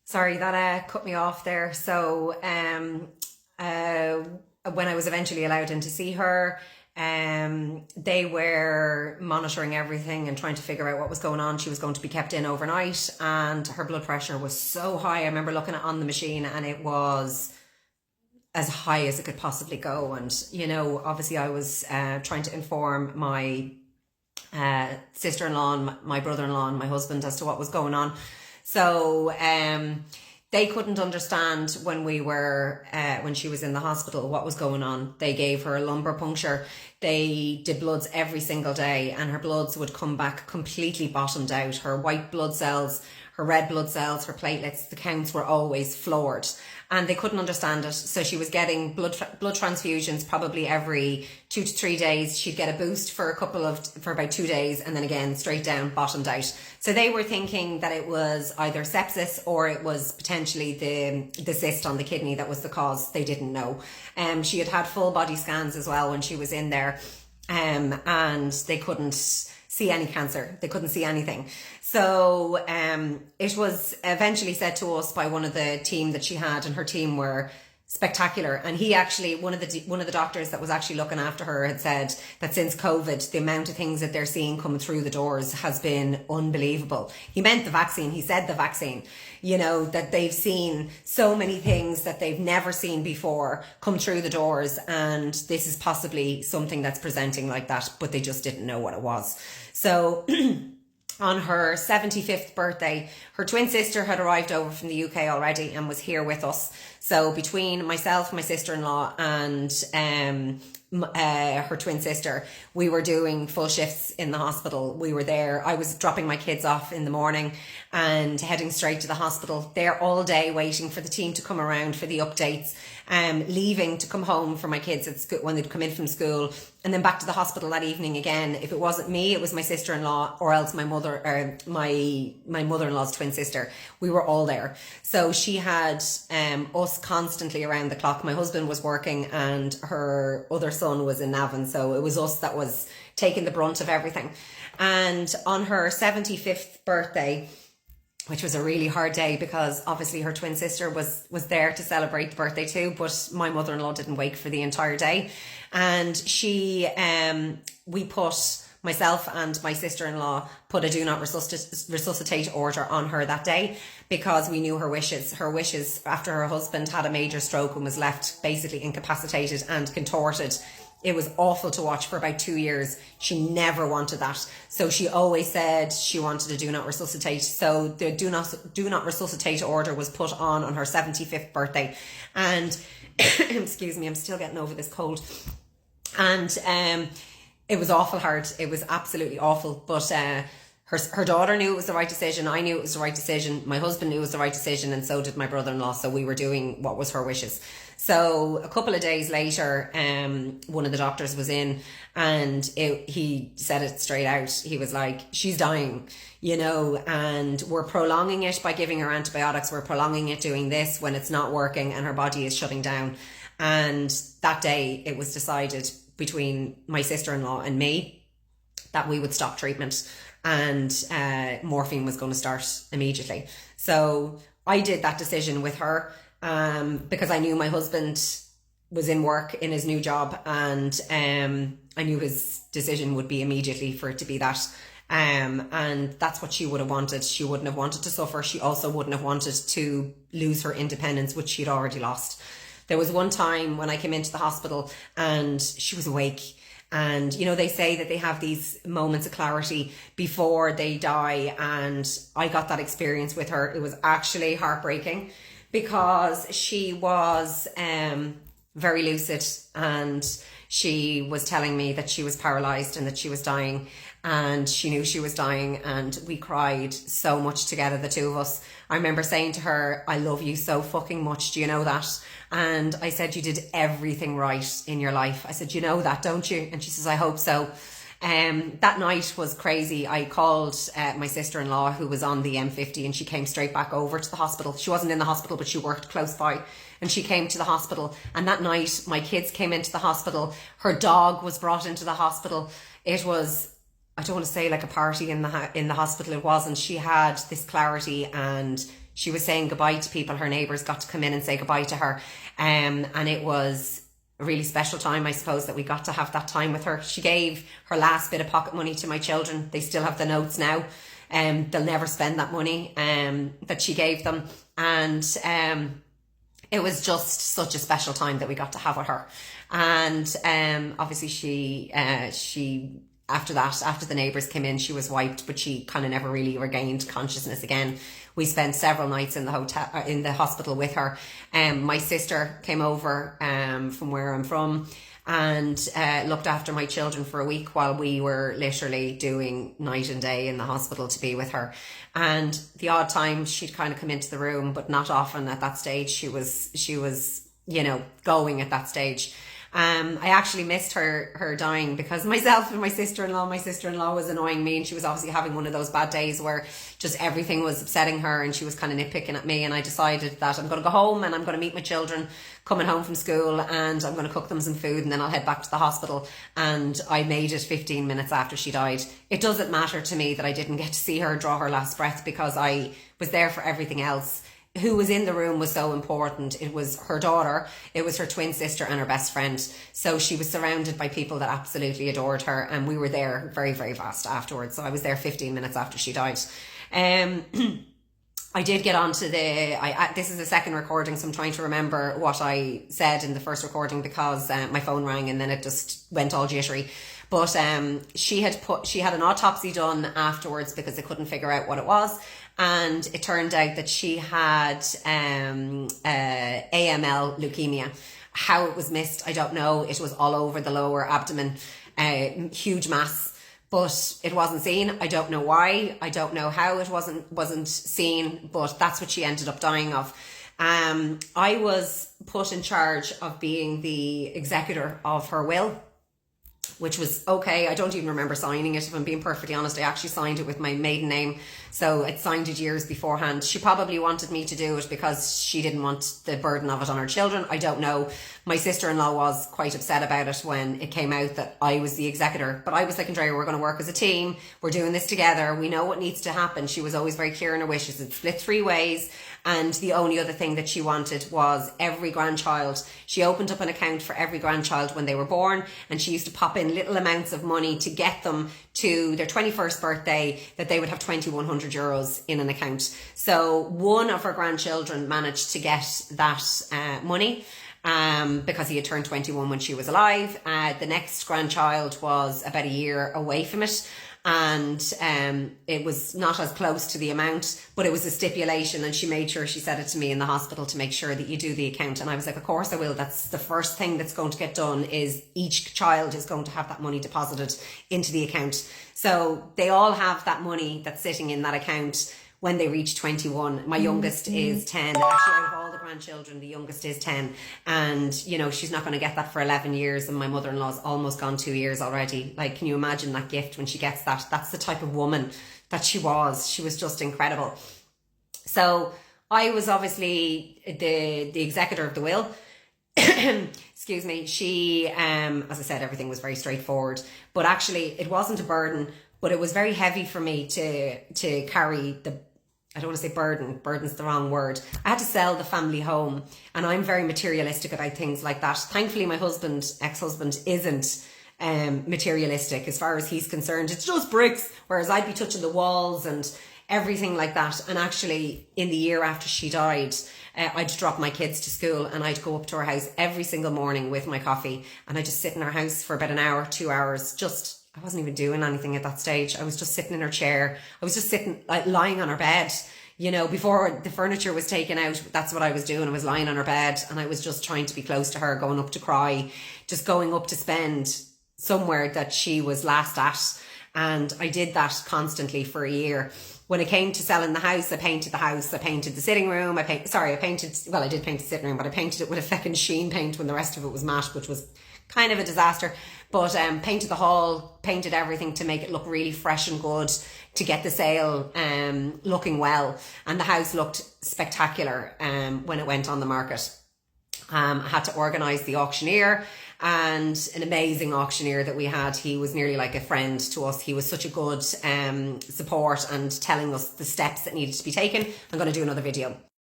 Sorry, that cut me off there. So, uh, when I was eventually allowed in to see her, they were monitoring everything and trying to figure out what was going on. She was going to be kept in overnight, and her blood pressure was so high. I remember looking at on the machine, and it was as high as it could possibly go. And obviously, I was trying to inform my sister-in-law and my brother-in-law and my husband as to what was going on. So they couldn't understand when she was in the hospital what was going on. They gave her a lumbar puncture. They did bloods every single day, and her bloods would come back completely bottomed out. Her white blood cells, her red blood cells, her platelets, the counts were always floored, and they couldn't understand it. So she was getting blood transfusions probably every 2 to 3 days. She'd get a boost for about 2 days, and then again straight down, bottomed out. So they were thinking that it was either sepsis or it was potentially the cyst on the kidney that was the cause. They didn't know. She had had full body scans as well when she was in there, and they couldn't see any cancer. They couldn't see anything. So it was eventually said to us by one of the team that she had, and her team were spectacular. And he actually, one of the doctors that was actually looking after her, had said that since COVID, the amount of things that they're seeing coming through the doors has been unbelievable. He meant the vaccine. He said the vaccine, that they've seen so many things that they've never seen before come through the doors. And this is possibly something that's presenting like that, but they just didn't know what it was. So on her 75th birthday, her twin sister had arrived over from the UK already and was here with us. So between myself, my sister-in-law, and her twin sister, we were doing full shifts in the hospital. We were there. I was dropping my kids off in the morning and heading straight to the hospital, there all day waiting for the team to come around for the updates, leaving to come home for my kids at school when they'd come in from school, and then back to the hospital that evening again. If it wasn't me, it was my sister-in-law, or else my mother-in-law's twin sister. We were all there. So she had us constantly around the clock. My husband was working and her other son was in Navan, so it was us that was taking the brunt of everything. And on her 75th birthday, which was a really hard day because obviously her twin sister was there to celebrate the birthday too, but my mother-in-law didn't wake for the entire day. And we put, myself and my sister-in-law put a do not resuscitate order on her that day, because we knew her wishes after her husband had a major stroke and was left basically incapacitated and contorted. It was awful to watch for about 2 years. She never wanted that. So she always said she wanted a do not resuscitate. So the do not resuscitate order was put on her 75th birthday. And excuse me, I'm still getting over this cold. And it was awful hard. It was absolutely awful. But her daughter knew it was the right decision. I knew it was the right decision. My husband knew it was the right decision, and so did my brother-in-law. So we were doing what was her wishes. So a couple of days later, one of the doctors was in, and he said it straight out. He was like, she's dying, and we're prolonging it by giving her antibiotics. We're prolonging it doing this when it's not working and her body is shutting down. And that day it was decided between my sister-in-law and me that we would stop treatment, and morphine was going to start immediately. So I did that decision with her, because I knew my husband was in work in his new job, and I knew his decision would be immediately for it to be that. And that's what she would have wanted. She wouldn't have wanted to suffer. She also wouldn't have wanted to lose her independence, which she'd already lost. There was one time when I came into the hospital and she was awake. And, they say that they have these moments of clarity before they die. And I got that experience with her. It was actually heartbreaking, because she was very lucid, and she was telling me that she was paralyzed and that she was dying, and she knew she was dying, and we cried so much together, the two of us. I remember saying to her, I love you so fucking much, do you know that? And I said, you did everything right in your life. I said, you know that, don't you? And she says, I hope so. That night was crazy. I called my sister-in-law, who was on the M50, and she came straight back over to the hospital. She wasn't in the hospital, but she worked close by, and she came to the hospital. And that night my kids came into the hospital. Her dog was brought into the hospital. It was, I don't want to say like a party in the hospital. It wasn't. She had this clarity, and she was saying goodbye to people. Her neighbours got to come in and say goodbye to her. And it was a really special time, I suppose, that we got to have that time with her. She gave her last bit of pocket money to my children. They still have the notes now. They'll never spend that money that she gave them. And it was just such a special time that we got to have with her. And obviously she after that, after the neighbours came in, she was wiped, but she kind of never really regained consciousness again. We spent several nights in the hospital with her. My sister came over from where I'm from and looked after my children for a week while we were literally doing night and day in the hospital to be with her. And the odd time she'd kind of come into the room, but not often at that stage. She was, going at that stage. I actually missed her dying because myself and my sister-in-law was annoying me, and she was obviously having one of those bad days where just everything was upsetting her and she was kind of nitpicking at me. And I decided that I'm going to go home and I'm going to meet my children coming home from school, and I'm going to cook them some food, and then I'll head back to the hospital. And I made it 15 minutes after she died. It doesn't matter to me that I didn't get to see her draw her last breath, because I was there for everything else. Who was in the room was so important. It was her daughter, it was her twin sister, and her best friend. So she was surrounded by people that absolutely adored her, and we were there very, very fast afterwards. So I was there 15 minutes after she died. I did get onto this is the second recording, so I'm trying to remember what I said in the first recording, because my phone rang and then it just went all jittery. But she had an autopsy done afterwards because they couldn't figure out what it was. And it turned out that she had AML, leukemia. How it was missed, I don't know. It was all over the lower abdomen, huge mass, but it wasn't seen. I don't know why. I don't know how it wasn't seen, but that's what she ended up dying of. I was put in charge of being the executor of her will, which was okay. I don't even remember signing it, if I'm being perfectly honest. I actually signed it with my maiden name, so I'd signed it years beforehand. She probably wanted me to do it because she didn't want the burden of it on her children. I don't know. My sister-in-law was quite upset about it when it came out that I was the executor, but I was like, Andrea, we're going to work as a team. We're doing this together. We know what needs to happen. She was always very clear in her wishes. It split 3 ways. And the only other thing that she wanted was every grandchild. She opened up an account for every grandchild when they were born, and she used to pop in little amounts of money to get them to their 21st birthday, that they would have 2,100 euros in an account. So one of her grandchildren managed to get that money because he had turned 21 when she was alive. The next grandchild was about a year away from it. And it was not as close to the amount, but it was a stipulation, and she made sure, she said it to me in the hospital, to make sure that you do the account. And I was like, of course I will. That's the first thing that's going to get done, is each child is going to have that money deposited into the account. So they all have that money that's sitting in that account when they reach 21. My youngest is 10. Actually, out of all the grandchildren, the youngest is 10. And, she's not going to get that for 11 years. And my mother-in-law's almost gone 2 years already. Like, can you imagine that gift when she gets that? That's the type of woman that she was. She was just incredible. So I was obviously the executor of the will. Excuse me. She, as I said, everything was very straightforward. But actually, it wasn't a burden, but it was very heavy for me to carry the, I don't want to say burden. Burden's the wrong word. I had to sell the family home, and I'm very materialistic about things like that. Thankfully, my ex-husband, isn't materialistic as far as he's concerned. It's just bricks, whereas I'd be touching the walls and everything like that. And actually, in the year after she died, I'd drop my kids to school, and I'd go up to her house every single morning with my coffee, and I'd just sit in her house for about an hour, 2 hours, I wasn't even doing anything at that stage. I was just sitting in her chair. I was just sitting, like, lying on her bed. Before the furniture was taken out, that's what I was doing. I was lying on her bed, and I was just trying to be close to her, going up to cry, just going up to spend somewhere that she was last at. And I did that constantly for a year. When it came to selling the house, I painted the house. I painted the sitting room. I did paint the sitting room, but I painted it with a feckin' sheen paint when the rest of it was matte, which was kind of a disaster. But painted the hall, painted everything to make it look really fresh and good, to get the sale looking well. And the house looked spectacular when it went on the market. I had to organise the auctioneer. and an amazing auctioneer that we had. He was nearly like a friend to us. He was such a good support and telling us the steps that needed to be taken. I'm going to do another video.